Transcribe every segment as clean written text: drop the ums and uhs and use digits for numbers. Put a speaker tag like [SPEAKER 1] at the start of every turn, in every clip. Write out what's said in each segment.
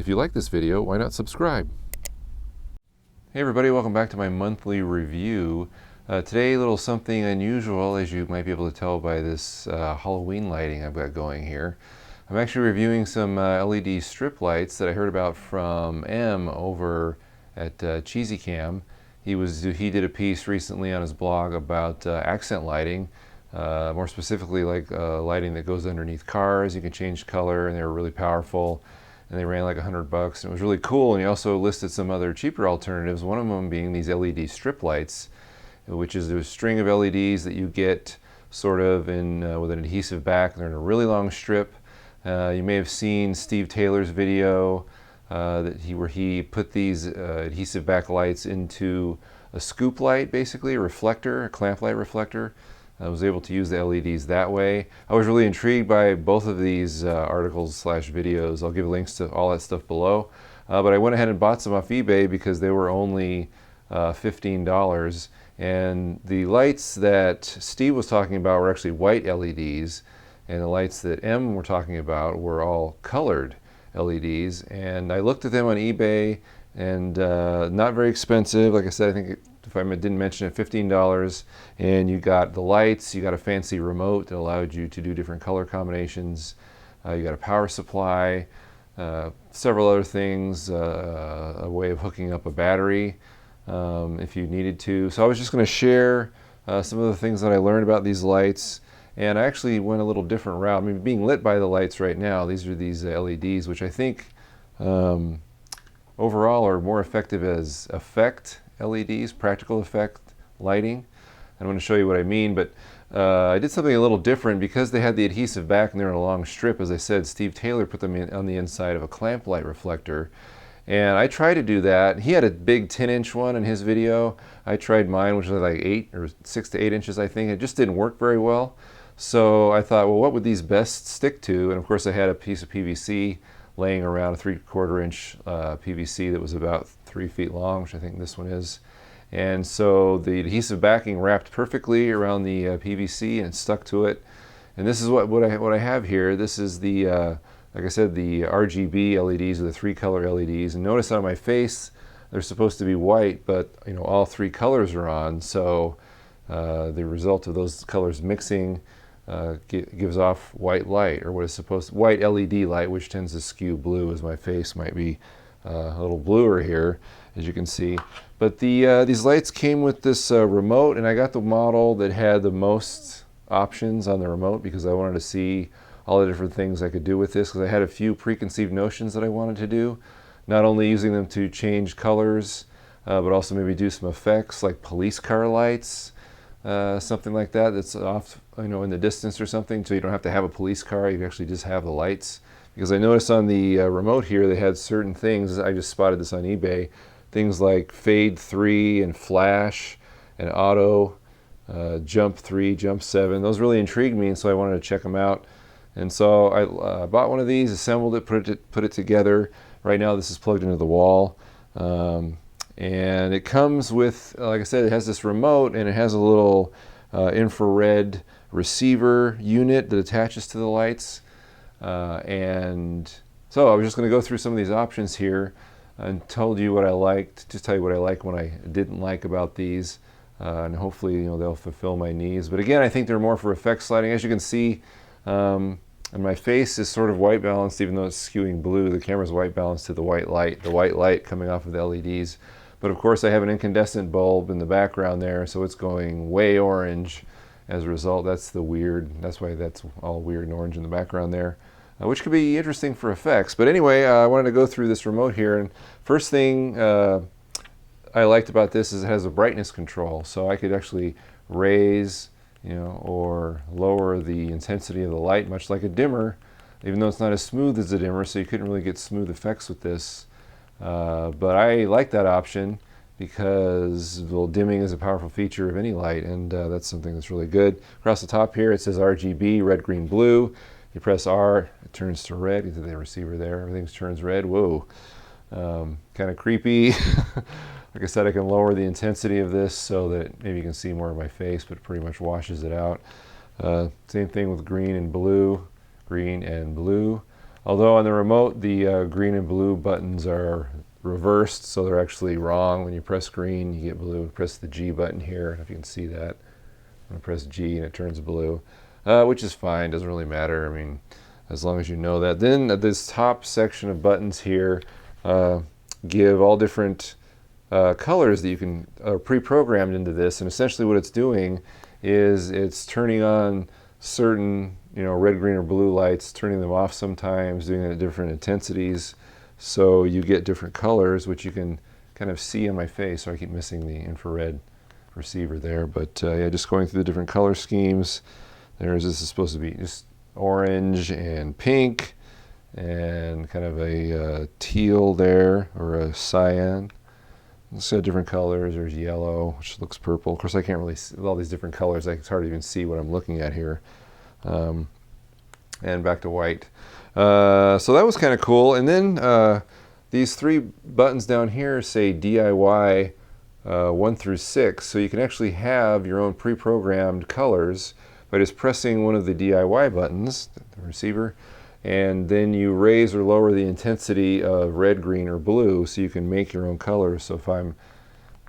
[SPEAKER 1] If you like this video, why not subscribe? Hey everybody, welcome back to my monthly review. Today a little something unusual, as you might be able to tell by this Halloween lighting I've got going here. I'm actually reviewing some LED strip lights that I heard about from M over at Cheesycam. He did a piece recently on his blog about accent lighting, more specifically like lighting that goes underneath cars. You can change color, and they were really powerful, and they ran like $100, and it was really cool. And he also listed some other cheaper alternatives, one of them being these LED strip lights, which is a string of LEDs that you get sort of in with an adhesive back. They're in a really long strip. You may have seen Steve Taylor's video where he put these adhesive back lights into a scoop light, basically a reflector, a clamp light reflector. I was able to use the LEDs that way. I was really intrigued by both of these articles / videos. I'll give links to all that stuff below. But I went ahead and bought some off eBay because they were only $15. And the lights that Steve was talking about were actually white LEDs, and the lights that M were talking about were all colored LEDs. And I looked at them on eBay, and not very expensive. Like I said, I think if I didn't mention it, $15, and you got the lights, you got a fancy remote that allowed you to do different color combinations, you got a power supply, several other things, a way of hooking up a battery if you needed to. So I was just going to share some of the things that I learned about these lights, and I actually went a little different route. I mean, being lit by the lights right now, these are these LEDs, which I think overall are more effective as effect LEDs, practical effect lighting. I'm going to show you what I mean, but I did something a little different because they had the adhesive back and they're in a long strip. As I said, Steve Taylor put them on the inside of a clamp light reflector, and I tried to do that. He had a big 10-inch one in his video. I tried mine, which was like 6 to 8 inches, I think. It just didn't work very well. So I thought, well, what would these best stick to? And of course, I had a piece of PVC laying around, a 3/4 inch PVC that was about 3 feet long, which I think this one is. And so the adhesive backing wrapped perfectly around the PVC and stuck to it. And this is what I have here. This is the, like I said, the RGB LEDs, or the 3-color LEDs. And notice on my face, they're supposed to be white, but you know, all 3 colors are on. So the result of those colors mixing gives off white light, or what is supposed white LED light, which tends to skew blue, as my face might be a little bluer here, as you can see. But these lights came with this remote, and I got the model that had the most options on the remote because I wanted to see all the different things I could do with this, because I had a few preconceived notions that I wanted to do, not only using them to change colors, but also maybe do some effects like police car lights. Something like that that's off, you know, in the distance or something, so you don't have to have a police car, you actually just have the lights. Because I noticed on the remote here they had certain things, I just spotted this on eBay, things like fade 3 and flash and auto, jump 3, jump 7. Those really intrigued me, and so I wanted to check them out. And so I bought one of these, assembled it, put it together. Right now this is plugged into the wall. And it comes with, like I said, it has this remote, and it has a little infrared receiver unit that attaches to the lights. And so I was just going to go through some of these options here and told you what I liked, just tell you what I like, what I didn't like about these, and hopefully, you know, they'll fulfill my needs. But again, I think they're more for effects lighting. As you can see, and my face is sort of white balanced, even though it's skewing blue. The camera's white balanced to the white light coming off of the LEDs. But of course I have an incandescent bulb in the background there, so it's going way orange as a result. That's why that's all weird and orange in the background there, which could be interesting for effects. But anyway, I wanted to go through this remote here, and first thing I liked about this is it has a brightness control, so I could actually raise, you know, or lower the intensity of the light, much like a dimmer, even though it's not as smooth as a dimmer, so you couldn't really get smooth effects with this. But I like that option because, well, dimming is a powerful feature of any light, and that's something that's really good. Across the top here it says RGB, red, green, blue. You press R, it turns to red. You see the receiver there, everything turns red. Whoa, kind of creepy. Like I said, I can lower the intensity of this so that maybe you can see more of my face, but it pretty much washes it out. Same thing with green and blue. Although on the remote, the green and blue buttons are reversed, so they're actually wrong. When you press green, you get blue. Press the G button here, I don't know if you can see that. I'm going to press G and it turns blue, which is fine, doesn't really matter. I mean, as long as you know that. Then this top section of buttons here give all different colors that you can pre-programmed into this, and essentially what it's doing is it's turning on certain, red, green, or blue lights, turning them off sometimes, doing it at different intensities, so you get different colors, which you can kind of see on my face. So I keep missing the infrared receiver there, but yeah, just going through the different color schemes. This is supposed to be just orange and pink, and kind of a teal there, or a cyan. Let's see different colors. There's yellow, which looks purple. Of course, I can't really see with all these different colors. It's hard to even see what I'm looking at here. And back to white. So that was kind of cool. And then these three buttons down here say DIY 1 through 6. So you can actually have your own pre-programmed colors by just pressing one of the DIY buttons, the receiver, and then you raise or lower the intensity of red, green, or blue, so you can make your own colors. So if I'm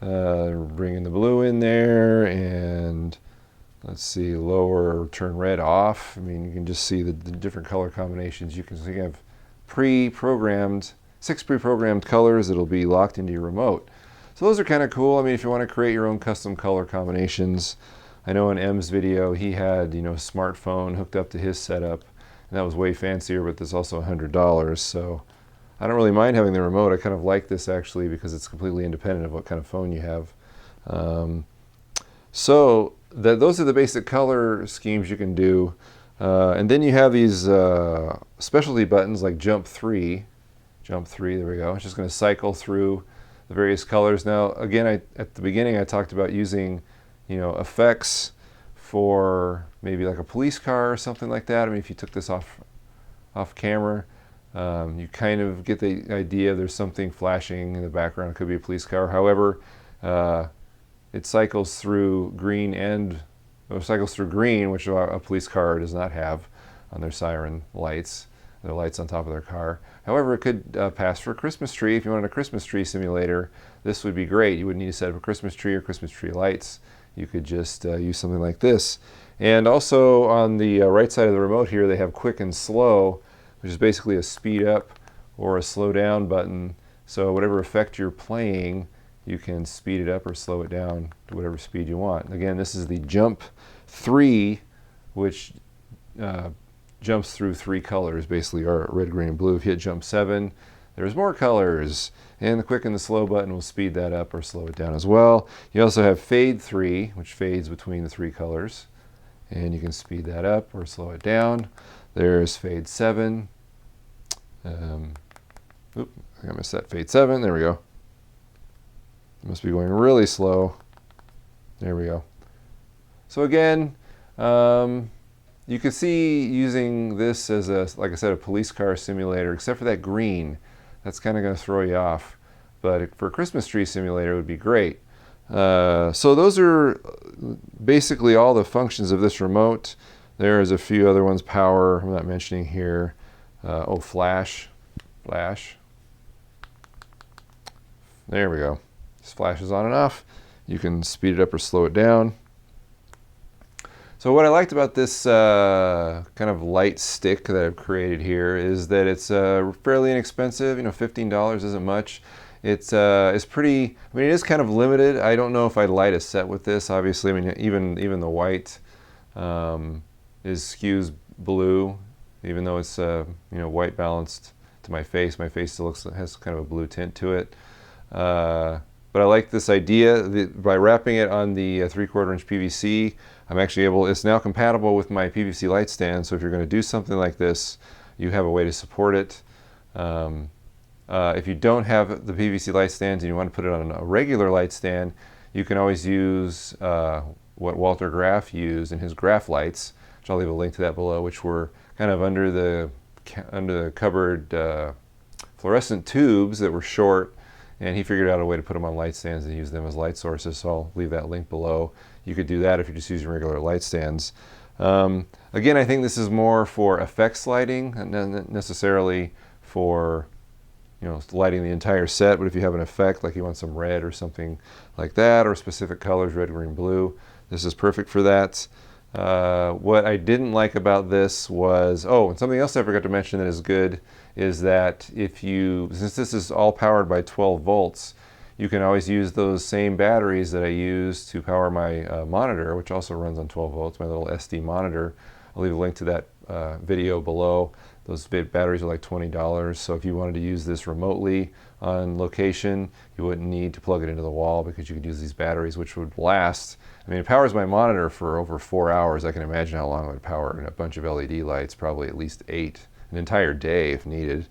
[SPEAKER 1] bringing the blue in there, and let's see, lower, turn red off, I mean, you can just see the different color combinations. You can have pre-programmed, 6 pre-programmed colors that'll be locked into your remote. So those are kind of cool. I mean, if you want to create your own custom color combinations. I know in M's video, he had, a smartphone hooked up to his setup, and that was way fancier, but there's also $100. So I don't really mind having the remote. I kind of like this actually because it's completely independent of what kind of phone you have. So those are the basic color schemes you can do. And then you have these specialty buttons like Jump 3. Jump 3, there we go. It's just going to cycle through the various colors. Now, again, at the beginning I talked about using, effects for maybe like a police car or something like that. I mean, if you took this off camera, you kind of get the idea there's something flashing in the background. It could be a police car. However, it cycles through green, which a police car does not have on their siren lights, their lights on top of their car. However, it could pass for a Christmas tree. If you wanted a Christmas tree simulator, this would be great. You wouldn't need to set up a Christmas tree or Christmas tree lights. You could just use something like this. And also on the right side of the remote here, they have quick and slow, which is basically a speed up or a slow down button. So whatever effect you're playing, you can speed it up or slow it down to whatever speed you want. Again, this is the Jump 3, which jumps through 3 colors, basically, or red, green, and blue. If you hit Jump 7, there's more colors, and the quick and the slow button will speed that up or slow it down as well. You also have Fade 3, which fades between the 3 colors, and you can speed that up or slow it down. There's Fade 7. Oop, I think I missed that. Fade 7, there we go. It must be going really slow. There we go. So again, you can see using this as like I said, a police car simulator, except for that green. That's kind of going to throw you off. But for a Christmas tree simulator, it would be great. So those are basically all the functions of this remote. There's a few other ones. Power, I'm not mentioning here. Flash. There we go. This flashes on and off. You can speed it up or slow it down. So what I liked about this kind of light stick that I've created here is that it's fairly inexpensive. $15 isn't much. It's pretty. I mean, it is kind of limited. I don't know if I'd light a set with this. Obviously, I mean, even the white skews blue, even though it's white balanced to my face. My face still has kind of a blue tint to it. But I like this idea that by wrapping it on the 3/4 inch PVC, I'm actually able, it's now compatible with my PVC light stand. So if you're going to do something like this, you have a way to support it. If you don't have the PVC light stands and you want to put it on a regular light stand, you can always use what Walter Graff used in his Grafflights, which I'll leave a link to that below, which were kind of under the cupboard fluorescent tubes that were short. And he figured out a way to put them on light stands and use them as light sources, so I'll leave that link below. You could do that if you're just using regular light stands. Again, I think this is more for effects lighting, and not necessarily for, you know, lighting the entire set. But if you have an effect, like you want some red or something like that, or specific colors, red, green, blue, this is perfect for that. What I didn't like about this was, oh, and something else I forgot to mention that is good is that if you, since this is all powered by 12 volts, you can always use those same batteries that I use to power my monitor, which also runs on 12 volts, my little SD monitor. I'll leave a link to that video below. Those batteries are like $20, so if you wanted to use this remotely on location, you wouldn't need to plug it into the wall because you could use these batteries, which would last. I mean, it powers my monitor for over 4 hours. I can imagine how long it would power in a bunch of LED lights, probably at least 8, an entire day if needed.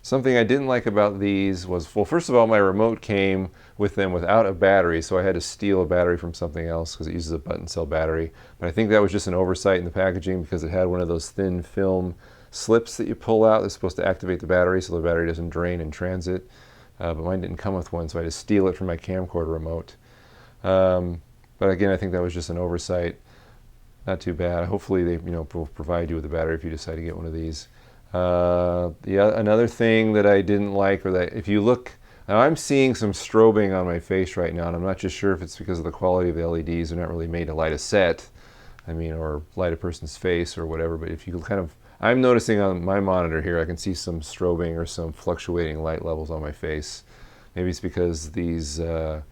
[SPEAKER 1] Something I didn't like about these was, well, first of all, my remote came with them without a battery, so I had to steal a battery from something else because it uses a button cell battery. But I think that was just an oversight in the packaging because it had one of those thin film slips that you pull out that's supposed to activate the battery so the battery doesn't drain in transit. But mine didn't come with one, so I had to steal it from my camcorder remote. But again, I think that was just an oversight. Not too bad. Hopefully they, will provide you with a battery if you decide to get one of these. Another thing that I didn't like, or that if you look, now I'm seeing some strobing on my face right now, and I'm not just sure if it's because of the quality of the LEDs. They're not really made to light a set, or light a person's face or whatever, but if you kind of, I'm noticing on my monitor here, I can see some strobing or some fluctuating light levels on my face. Maybe it's because the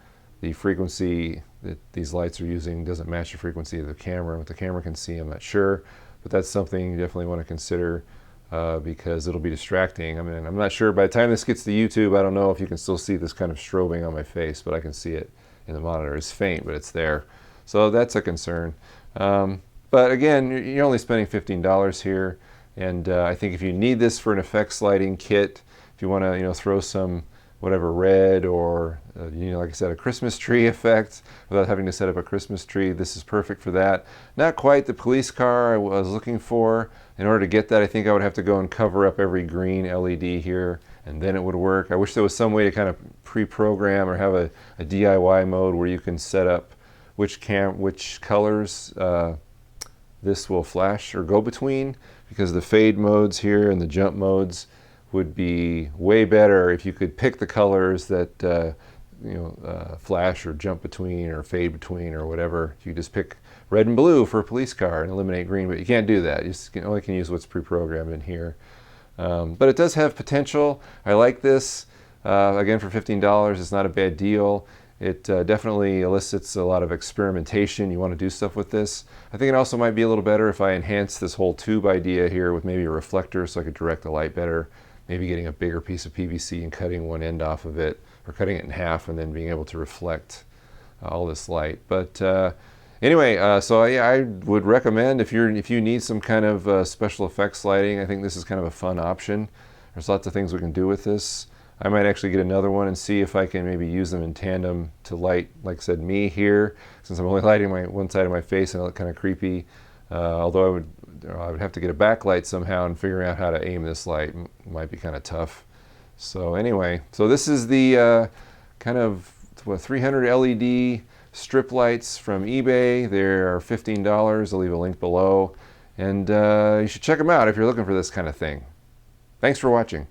[SPEAKER 1] frequency that these lights are using doesn't match the frequency of the camera. What the camera can see, I'm not sure, but that's something you definitely want to consider. Because it'll be distracting. I'm not sure, by the time this gets to YouTube, I don't know if you can still see this kind of strobing on my face, but I can see it in the monitor. It's faint, but it's there. So that's a concern. But again, you're only spending $15 here, and I think if you need this for an effects lighting kit, if you want to throw some whatever red or like I said, a Christmas tree effect without having to set up a Christmas tree, this is perfect for that. Not quite the police car I was looking for. In order to get that, I think I would have to go and cover up every green LED here, and then it would work. I wish there was some way to kind of pre-program or have a DIY mode where you can set up which colors this will flash or go between, because the fade modes here and the jump modes would be way better if you could pick the colors that flash or jump between or fade between or whatever. You just pick red and blue for a police car and eliminate green, but you can't do that. You just only can use what's pre-programmed in here. But it does have potential. I like this. Again, for $15, it's not a bad deal. It definitely elicits a lot of experimentation. You want to do stuff with this. I think it also might be a little better if I enhance this whole tube idea here with maybe a reflector so I could direct the light better. Maybe getting a bigger piece of PVC and cutting one end off of it, or cutting it in half and then being able to reflect all this light. But anyway, so yeah, I would recommend if you need some kind of special effects lighting, I think this is kind of a fun option. There's lots of things we can do with this. I might actually get another one and see if I can maybe use them in tandem to light, like I said, me here, since I'm only lighting one side of my face and it look kind of creepy. Although I would have to get a backlight somehow, and figuring out how to aim this light might be kind of tough. So anyway, so this is the kind of 300 LED strip lights from eBay. They're $15. I'll leave a link below, and you should check them out if you're looking for this kind of thing. Thanks for watching.